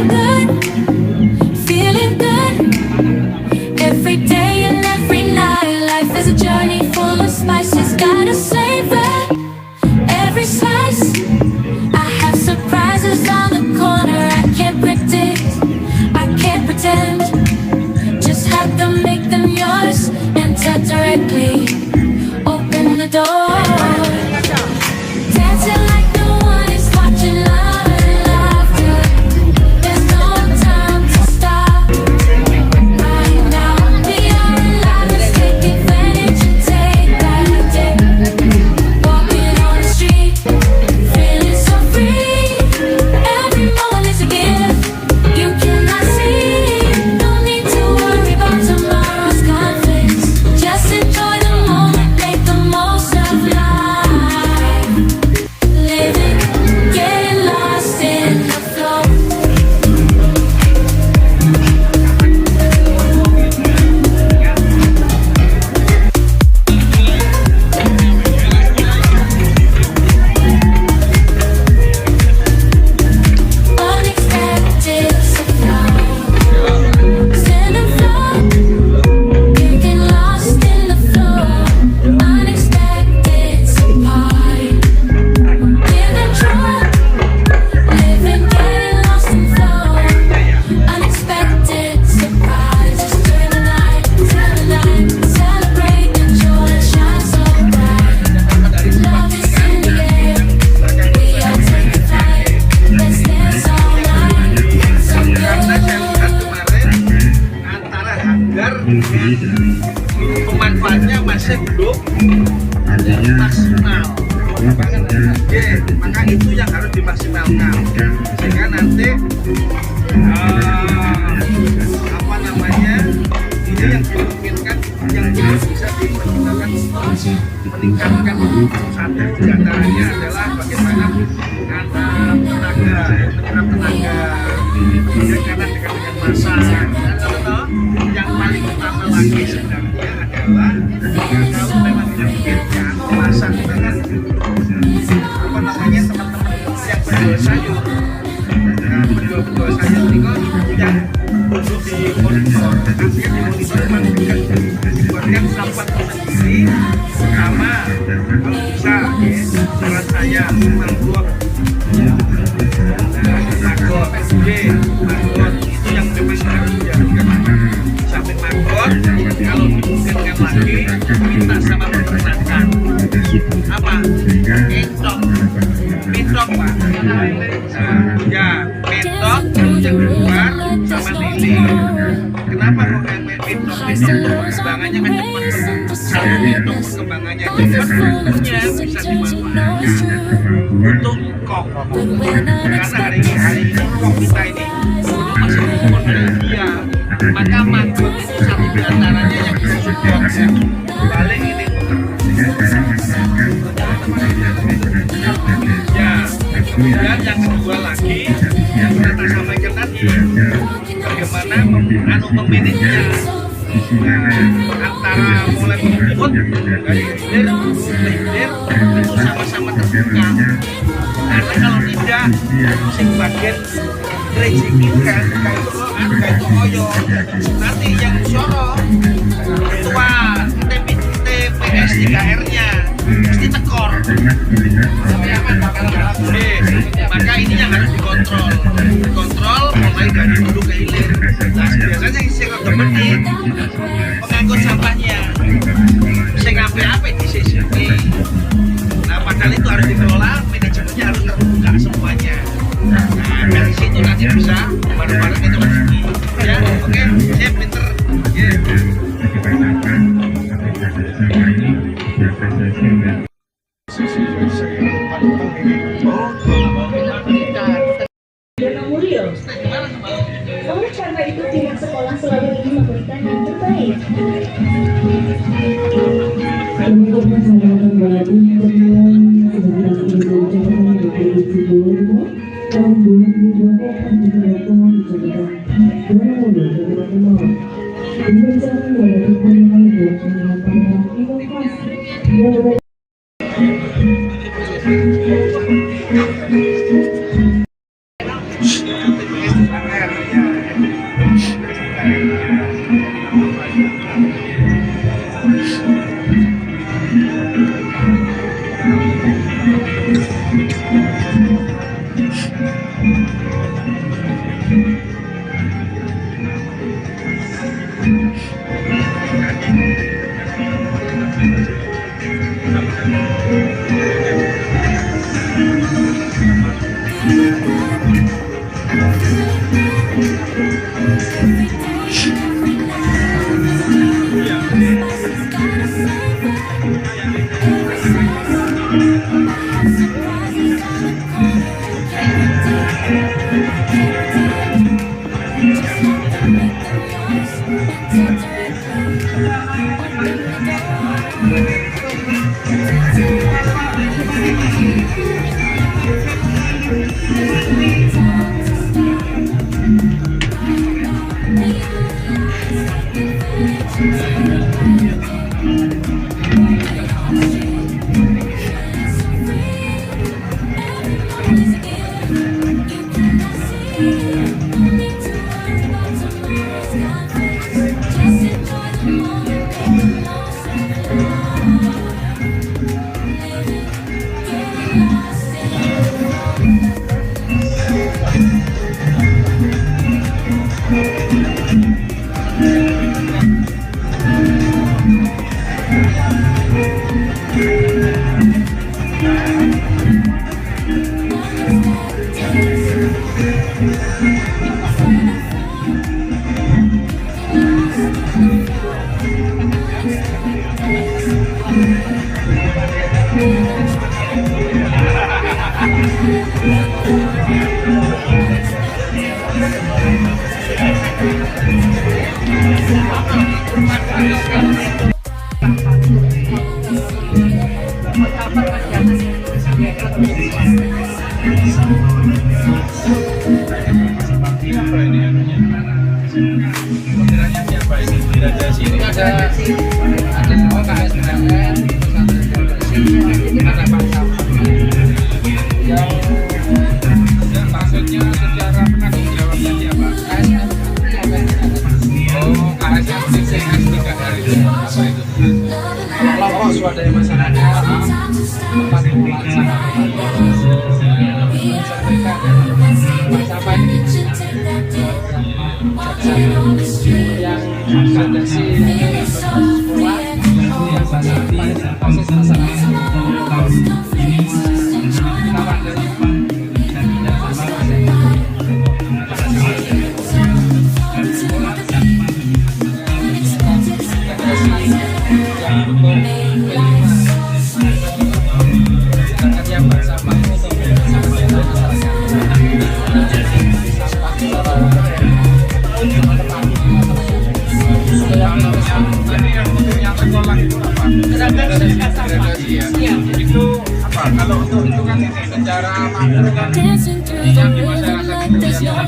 feeling good, feeling good. Every day and every night, life is a journey full of spices. Gotta savor every slice. I have surprises on the corner. I can't predict, I can't pretend. Just have to make them yours. Enter directly, open the door. Dancing like no one is watching, love and laughter. There's no time to stop. Right now, we are alive. Let's take advantage and take back the day. Walking on the street, feeling so free. Every moment is a gift you cannot see. No need to worry about tomorrow's conflicts. Just enjoy the moment, make the most of life. Living, getting lost in the flow. Unexpected surprise. Stand and flow, getting lost in the flow. Unexpected surprise. Give and try, living, getting lost in flow. Unexpected surprises during the night, celebrate, enjoy, and shine so bright. Love is in the air, we are taking flight. Let's dance all night, so Karena saya good. lihat kemarin antara hanggar dengan pemanfaatnya masih belum maksimal. Maka itu yang harus dimaksimalkan sehingga nanti apa namanya ini yang dimungkinkan yang bisa digunakan meningkatkan satu diantaranya adalah bagaimana anak tenaga menyerap tenaga kemudian karena dekat dengan masa yang paling utama lagi sebenarnya adalah kalau memang dimungkinkan masa kita kan apa namanya teman-teman yang berjual sayur penjual sayur ini kok yang perlu dimonitor artinya dimonitor memang dibuatkan tempat tersendiri pertama kalau bisa saran saya mangkok maggot itu yang memang harus dijadikan samping maggot kalau dimungkinkan lagi minta sama peternakan apa entok pitok pak ya pitok yang keluar sama lili kenapa kok kayak pitok perkembangannya kan cepat satu pitok perkembangannya cepat umumnya bisa dimanfaatkan untuk kok karena hari ini kok kita ini dulu masih umur dari dia maka maggot itu satu diantaranya yang bisa support balik ini ya kemudian yang kedua lagi yang kita sampaikan tadi bagaimana memanagenya antara mulai pembuat dari hilir itu sama-sama terbuka karena kalau tidak sing bagian rezeki kan kayak koyo nanti yang sorong ketua TPS 3R-nya mesti tekor maka ini yang harus dikontrol mulai dari hulu ke hilir. Nah biasanya isi temenin pengangkut sampahnya bisa ngambil apa di sini. Nah padahal itu harus dikelola, manajemennya harus terbuka semuanya. Nah dari situ nanti bisa bareng-bareng itu lagi ya oke saya pinter Oleh karena itu pihak sekolah selalu ingin memberikan yang terbaik. Untuk masalah kembali pertemuan tentang Indonesia dari Sidoarjo tahun 2020 akan dilakukan di Jakarta. Bermula dari Timur. Pembicaraan melakukan hal yang menyampaikan inovasi yang Swadaya masyarakat tempat sampah yang fondasi sekolah yang proses masyarakat itu apa? Kalau untuk itu kan secara makro kan yang di masyarakat itu yang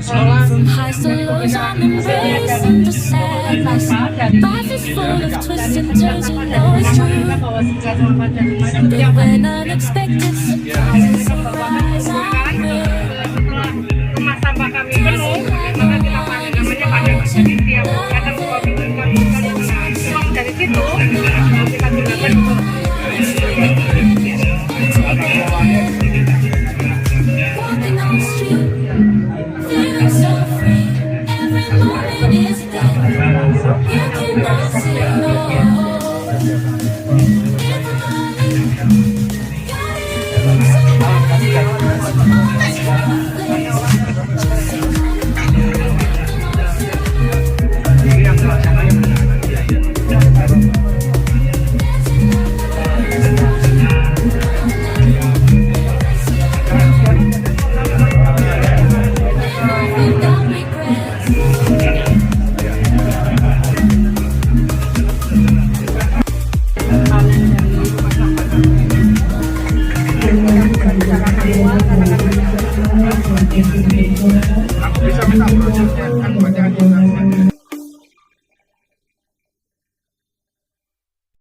From highs to lows, I'm embracing the sadness. Life is full of twists and turns, you know it's true. But when unexpected surprises arise, I will. Rumah sampah kami penuh, maka kita pakai namanya pada setiap kadang dua minggu uang dari situ kita gunakan untuk Walking on the street, feeling so free. Every moment is there. You cannot say no. In the morning, got it so bright.